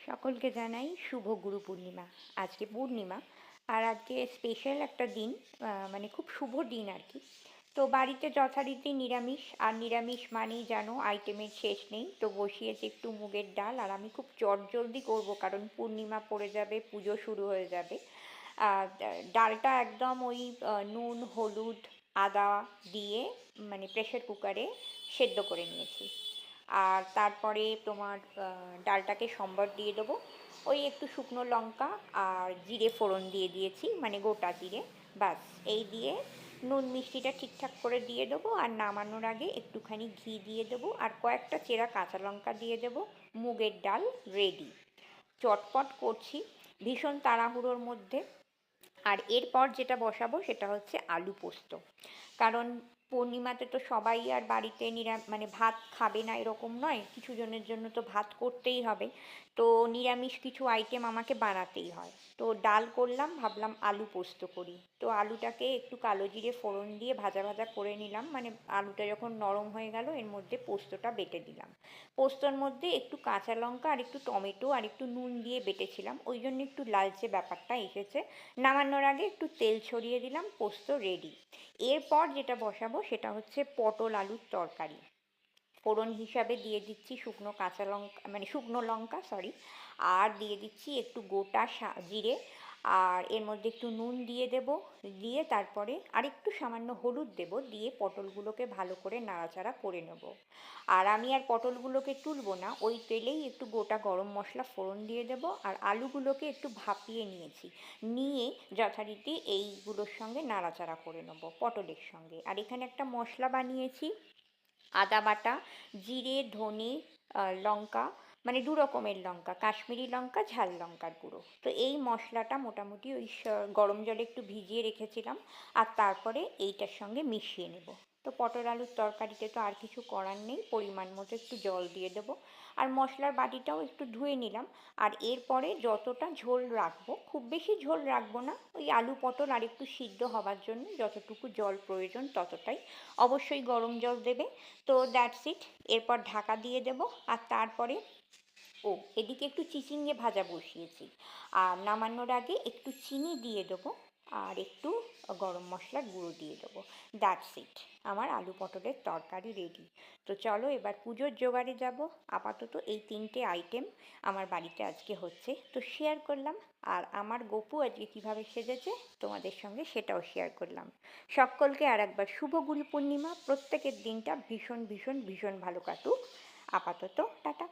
সকলকে জানাই শুভ গুরু পূর্ণিমা। আজকে পূর্ণিমা আর আজকে স্পেশাল একটা দিন, মানে খুব শুভ দিন আর কি। তো বাড়িতে যথারীতি নিরামিষ, আর নিরামিষ মানেই জানো আইটেমের শেষ নেই। তো বসিয়েছি একটু মুগের ডাল, আর আমি খুব চটজলদি করব কারণ পূর্ণিমা পড়ে যাবে, পুজো শুরু হয়ে যাবে। আর ডালটা একদম ওই নুন হলুদ আদা দিয়ে মানে প্রেশার কুকারে সেদ্ধ করে নিয়েছি। আর তারপরে তোমার ডালটাকে সম্বর দিয়ে দেবো। ওই একটু শুকনো লঙ্কা আর জিরে ফোড়ন দিয়ে দিয়েছি, মানে গোটা জিরে। ব্যাস এই দিয়ে নুন মিষ্টিটা ঠিকঠাক করে দিয়ে দেবো, আর নামানোর আগে একটুখানি ঘি দিয়ে দেবো, আর কয়েকটা চেরা কাঁচা লঙ্কা দিয়ে দেবো। মুগের ডাল রেডি। চটপট করছি, ভীষণ তাড়াহুড়োর মধ্যে। আর এরপর যেটা বসাবো সেটা হচ্ছে আলু পোস্ত। কারণ পূর্ণিমাতে তো সবাই আর বাড়িতে মানে ভাত খাবে না এরকম নয়, কিছু জনের জন্য তো ভাত করতেই হবে। তো নিরামিষ কিছু আইটেম আমাকে বানাতেই হয়। তো ডাল করলাম, ভাবলাম আলু পোস্ত করি। তো আলুটাকে একটু কালো জিরে ফোড়ন দিয়ে ভাজা ভাজা করে নিলাম, মানে আলুটা যখন নরম হয়ে গেল এর মধ্যে পোস্তটা বেটে দিলাম। পোস্তর মধ্যে একটু কাঁচা লঙ্কা আর একটু টমেটো আর একটু নুন দিয়ে বেটেছিলাম, ওই জন্য একটু লালচে ব্যাপারটা এসেছে। নামানোর আগে একটু তেল ছড়িয়ে দিলাম, পোস্ত রেডি। এরপর যেটা বসাবো সেটা হচ্ছে পটল আলুর তরকারি। ফোড়ন হিসাবে দিয়ে দিচ্ছি শুকনো কাঁচা লঙ্কা, মানে শুকনো লঙ্কা সরি, আর দিয়ে দিচ্ছি একটু গোটা জিরে। আর এর মধ্যে একটু নুন দিয়ে দেব, দিয়ে তারপরে আর একটু সামান্য হলুদ দেব, দিয়ে পটলগুলোকে ভালো করে নাড়াচাড়া করে নেব। আর আমি আর পটলগুলোকে তুলবো না, ওই তেলেই একটু গোটা গরম মশলা ফোড়ন দিয়ে দেব, আর আলুগুলোকে একটু ভাপিয়ে নিয়েছি, নিয়ে যথারীতি এইগুলোর সঙ্গে নাড়াচাড়া করে নেব পটলের সঙ্গে। আর এখানে একটা মশলা বানিয়েছি, আদা বাটা, জিরে ধনে লঙ্কা, মানে দু রকমের লঙ্কা, কাশ্মীরি লঙ্কা ঝাল লঙ্কার গুঁড়ো। তো এই মশলাটা মোটামুটি ওই গরম জলে একটু ভিজিয়ে রেখেছিলাম, আর তারপরে এইটার সঙ্গে মিশিয়ে নেব। তো পটল আলুর তরকারিতে তো আর কিছু করার নেই, পরিমাণ মতো একটু জল দিয়ে দেবো। আর মশলার বাটিটাও একটু ধুয়ে নিলাম। আর এরপরে যতটা ঝোল রাখবো, খুব বেশি ঝোল রাখবো না, ওই আলু পটল আর একটু সিদ্ধ হওয়ার জন্য যতটুকু জল প্রয়োজন ততটাই। অবশ্যই গরম জল দেবে। তো দ্যাটস ইট। এরপর ঢাকা দিয়ে দেব, আর তারপরে এদিকে একটু চিচিঙ্গে ভাজা বসিয়েছি। আর নামানোর আগে একটু চিনি দিয়ে দেবো, আর একটু গরম মশলার গুঁড়ো দিয়ে দেবো। দ্যাটস ইট, আমার আলু পটলের তরকারি রেডি। তো চলো এবার পুজোর জোগাড়ে যাব। আপাতত এই তিনটে আইটেম আমার বাড়িতে আজকে হচ্ছে, তো শেয়ার করলাম। আর আমার গপু আজকে কীভাবে সেজেছে তোমাদের সঙ্গে সেটাও শেয়ার করলাম। সকলকে আর একবার শুভ গুরু পূর্ণিমা। প্রত্যেকের দিনটা ভীষণ ভীষণ ভীষণ ভালো কাটুক। আপাতত টাটা।